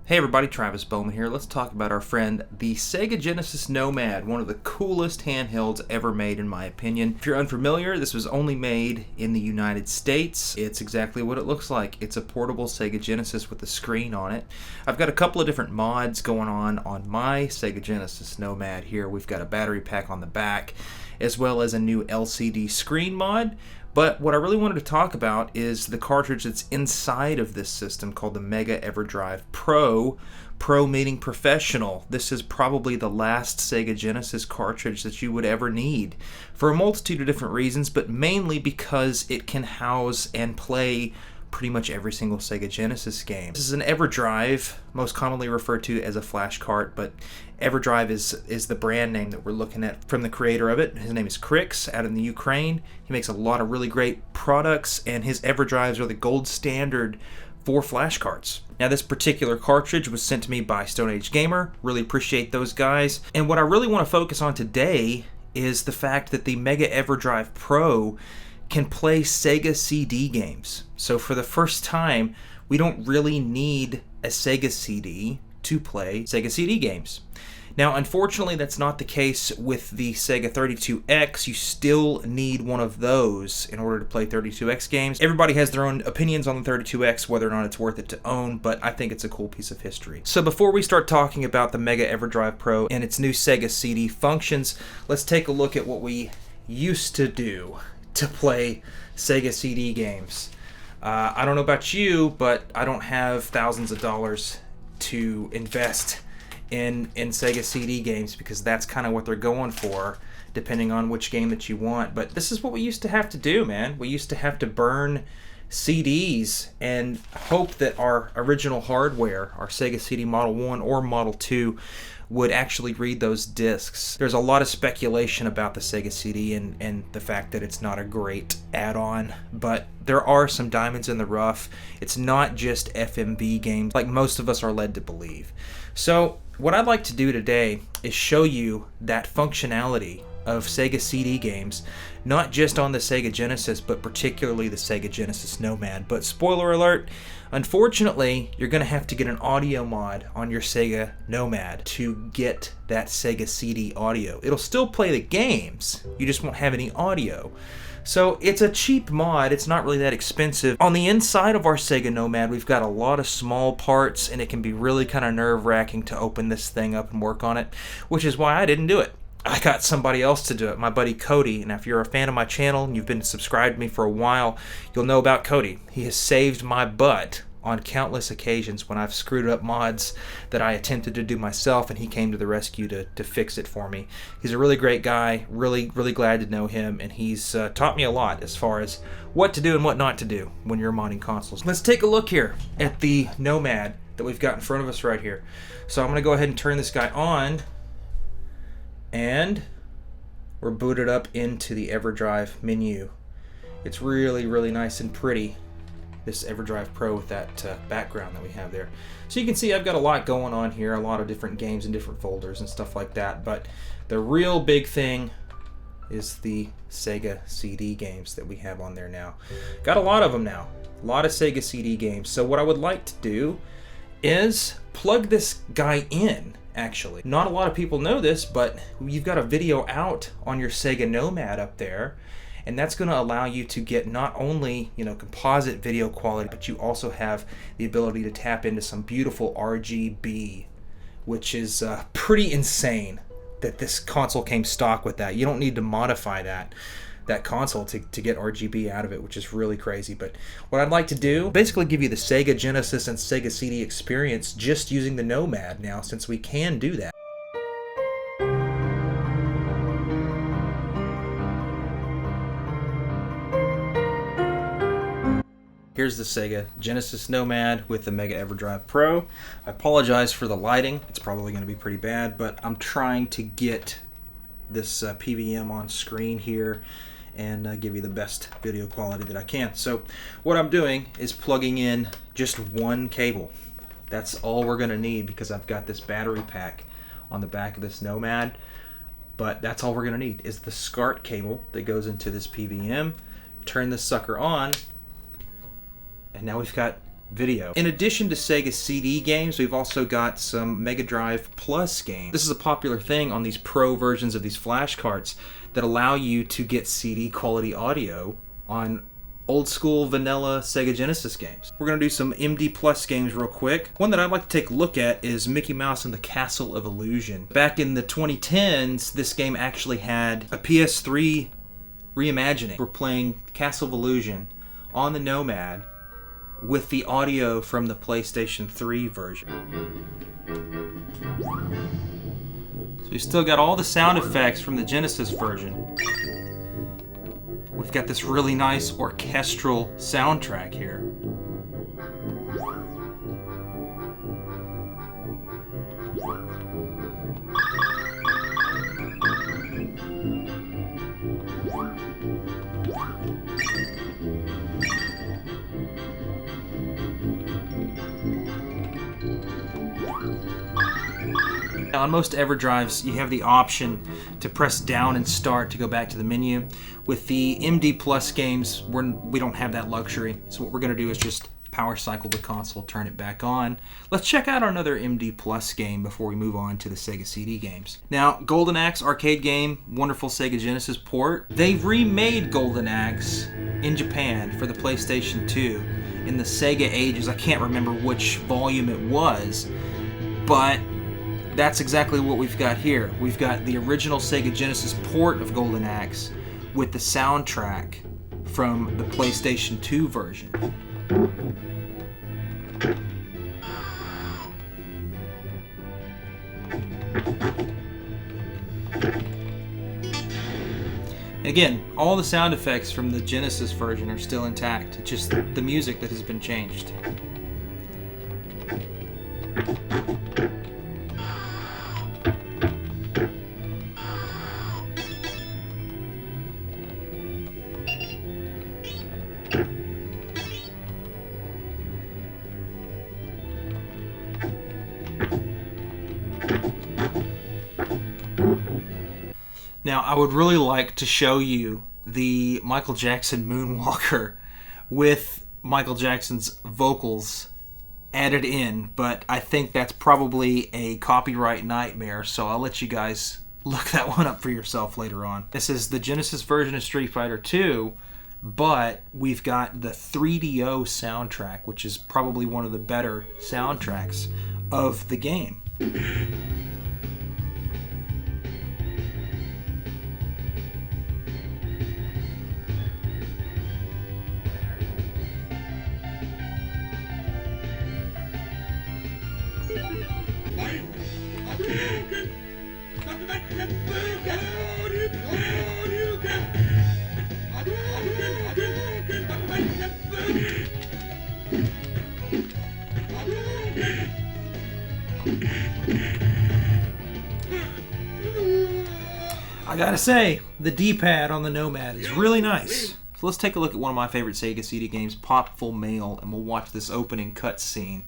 Hey everybody, Travis Bowman here. Let's talk about our friend, the Sega Genesis Nomad, one of the coolest handhelds ever made in my opinion. If you're unfamiliar, this was only made in the United States. It's exactly what it looks like. It's a portable Sega Genesis with a screen on it. I've got a couple of different mods going on my Sega Genesis Nomad here. We've got a battery pack on the back, as well as a new LCD screen mod. But what I really wanted to talk about is the cartridge that's inside of this system called the Mega Everdrive Pro. Pro meaning professional. This is probably the last Sega Genesis cartridge that you would ever need for a multitude of different reasons, but mainly because it can house and play pretty much every single Sega Genesis game. This is an Everdrive, most commonly referred to as a flash cart, but Everdrive is the brand name that we're looking at from the creator of it. His name is Krikzz out in the Ukraine. He makes a lot of really great products, and his Everdrives are the gold standard for flash carts. Now, this particular cartridge was sent to me by Stone Age Gamer. Really appreciate those guys. And what I really want to focus on today is the fact that the Mega Everdrive Pro can play Sega CD games. So for the first time, we don't really need a Sega CD to play Sega CD games. Now, unfortunately, that's not the case with the Sega 32X. You still need one of those in order to play 32X games. Everybody has their own opinions on the 32X, whether or not it's worth it to own, but I think it's a cool piece of history. So before we start talking about the Mega Everdrive Pro and its new Sega CD functions, let's take a look at what we used to do to play Sega CD games. I don't know about you, but I don't have thousands of dollars to invest in Sega CD games because that's kind of what they're going for, depending on which game that you want. But this is what we used to have to do, man. We used to have to burn CDs and hope that our original hardware, our Sega CD Model 1 or Model 2, would actually read those discs. There's a lot of speculation about the Sega CD and the fact that it's not a great add-on, but there are some diamonds in the rough. It's not just FMV games like most of us are led to believe. So what I'd like to do today is show you that functionality of Sega CD games, not just on the Sega Genesis, but particularly the Sega Genesis Nomad. But spoiler alert, unfortunately, you're going to have to get an audio mod on your Sega Nomad to get that Sega CD audio. It'll still play the games, you just won't have any audio. So it's a cheap mod, it's not really that expensive. On the inside of our Sega Nomad, we've got a lot of small parts, and it can be really kind of nerve-wracking to open this thing up and work on it, which is why I didn't do it. I got somebody else to do it, my buddy Cody. And if you're a fan of my channel and you've been subscribed to me for a while, you'll know about Cody. He has saved my butt on countless occasions when I've screwed up mods that I attempted to do myself, and he came to the rescue to fix it for me. He's a really great guy, really glad to know him, and he's taught me a lot as far as what to do and what not to do when you're modding consoles. Let's take a look here at the Nomad that we've got in front of us right here. So I'm going to go ahead and turn this guy on, and we're booted up into the Everdrive menu. It's really nice and pretty, this Everdrive Pro with that background that we have there. So you can see I've got a lot going on here, a lot of different games and different folders and stuff like that, but the real big thing is the Sega CD games that we have on there now. Got a lot of them now, a lot of Sega CD games. So what I would like to do is plug this guy in. Actually, not a lot of people know this, but you've got a video out on your Sega Nomad up there, and that's going to allow you to get not only, composite video quality, but you also have the ability to tap into some beautiful RGB, which is pretty insane that this console came stock with that. You don't need to modify that console to get RGB out of it, which is really crazy. But what I'd like to do, basically give you the Sega Genesis and Sega CD experience just using the Nomad now, since we can do that. Here's the Sega Genesis Nomad with the Mega Everdrive Pro. I apologize for the lighting. It's probably going to be pretty bad, but I'm trying to get this PVM on screen here and give you the best video quality that I can. So what I'm doing is plugging in just one cable. That's all we're going to need because I've got this battery pack on the back of this Nomad, but that's all we're going to need is the SCART cable that goes into this PVM. Turn this sucker on, and now we've got video. In addition to Sega CD games, we've also got some Mega Drive Plus games. This is a popular thing on these Pro versions of these flash carts that allow you to get CD quality audio on old school vanilla Sega Genesis games. We're going to do some MD Plus games real quick. One that I'd like to take a look at is Mickey Mouse and the Castle of Illusion. Back in the 2010s, this game actually had a PS3 reimagining. We're playing Castle of Illusion on the Nomad with the audio from the PlayStation 3 version. So we still got all the sound effects from the Genesis version. We've got this really nice orchestral soundtrack here. On most Everdrives, you have the option to press down and start to go back to the menu. With the MD Plus games, we don't have that luxury. So what we're going to do is just power cycle the console, turn it back on. Let's check out another MD Plus game before we move on to the Sega CD games. Now, Golden Axe arcade game, wonderful Sega Genesis port. They remade Golden Axe in Japan for the PlayStation 2 in the Sega ages. I can't remember which volume it was, but that's exactly what we've got here. We've got the original Sega Genesis port of Golden Axe with the soundtrack from the PlayStation 2 version. And again, all the sound effects from the Genesis version are still intact. It's just the music that has been changed. Now, I would really like to show you the Michael Jackson Moonwalker with Michael Jackson's vocals added in, but I think that's probably a copyright nightmare, so I'll let you guys look that one up for yourself later on. This is the Genesis version of Street Fighter 2, but we've got the 3DO soundtrack, which is probably one of the better soundtracks of the game. I gotta say, the D-pad on the Nomad is really nice. So let's take a look at one of my favorite Sega CD games, Pop Full Mail, and we'll watch this opening cutscene.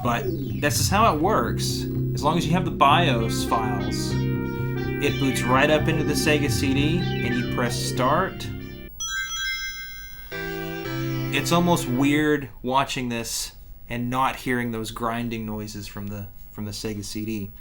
But this is how it works. As long as you have the BIOS files, it boots right up into the Sega CD, and you press start. It's almost weird watching this and not hearing those grinding noises from the Sega CD.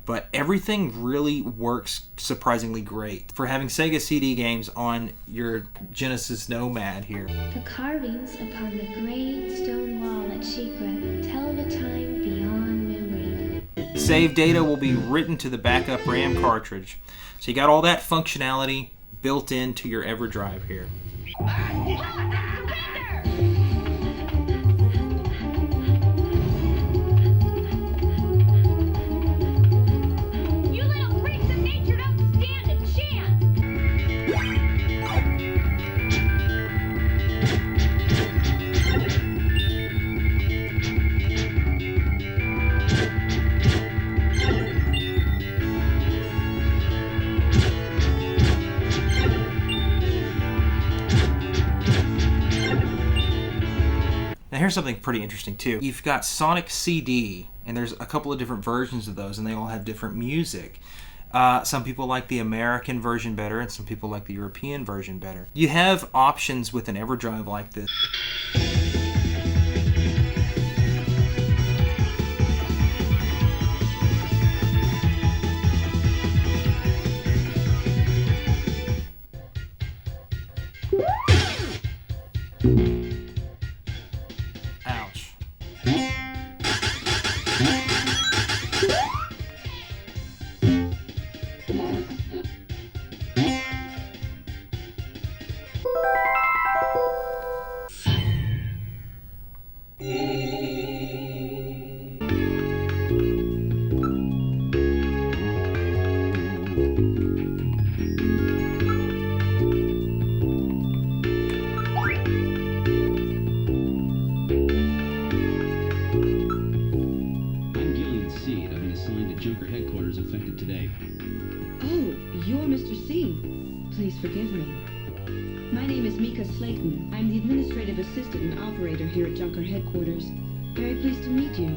But everything really works surprisingly great for having Sega CD games on your Genesis Nomad here. The carvings upon the great stone wall at Shikra tell of a time beyond memory. Save data will be written to the backup RAM cartridge. So you got all that functionality built into your Everdrive here. Now here's something pretty interesting too. You've got Sonic CD, and there's a couple of different versions of those, and they all have different music. Some people like the American version better, and some people like the European version better. You have options with an Everdrive like this. C. I've been assigned to Junker headquarters effective today. Oh, you're Mr. C. Please forgive me. My name is Mika Slayton. I'm the administrative assistant and operator here at Junker headquarters. Very pleased to meet you.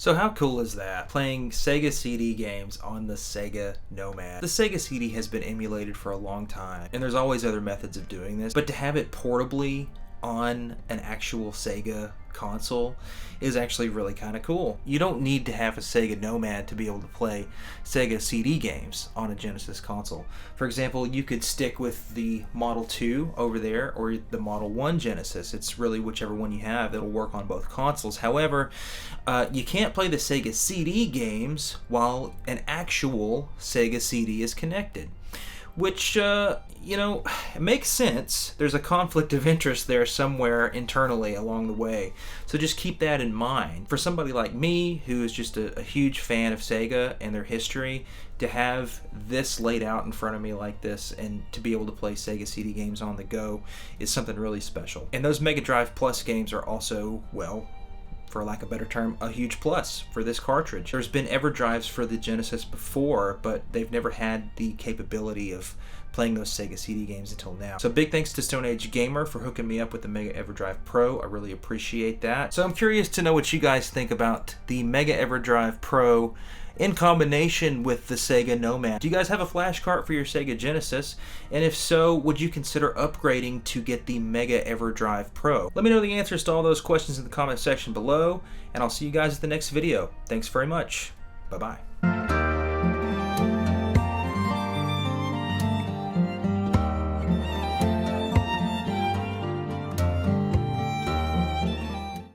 So how cool is that? Playing Sega CD games on the Sega Nomad. The Sega CD has been emulated for a long time, and there's always other methods of doing this, but to have it portably on an actual Sega console is actually really kind of cool. You don't need to have a Sega Nomad to be able to play Sega CD games on a Genesis console. For example, you could stick with the Model 2 over there or the Model 1 Genesis. It's really whichever one you have that'll work on both consoles. However, you can't play the Sega CD games while an actual Sega CD is connected, which, you know, it makes sense. There's a conflict of interest there somewhere internally along the way. So just keep that in mind. For somebody like me, who is just a huge fan of Sega and their history, to have this laid out in front of me like this and to be able to play Sega CD games on the go is something really special. And those Mega Drive Plus games are also, well, for lack of a better term, a huge plus for this cartridge. There's been Everdrives for the Genesis before, but they've never had the capability of playing those Sega CD games until now. So big thanks to Stone Age Gamer for hooking me up with the Mega Everdrive Pro. I really appreciate that. So I'm curious to know what you guys think about the Mega Everdrive Pro in combination with the Sega Nomad. Do you guys have a flash cart for your Sega Genesis? And if so, would you consider upgrading to get the Mega Everdrive Pro? Let me know the answers to all those questions in the comment section below, and I'll see you guys at the next video. Thanks very much. Bye-bye.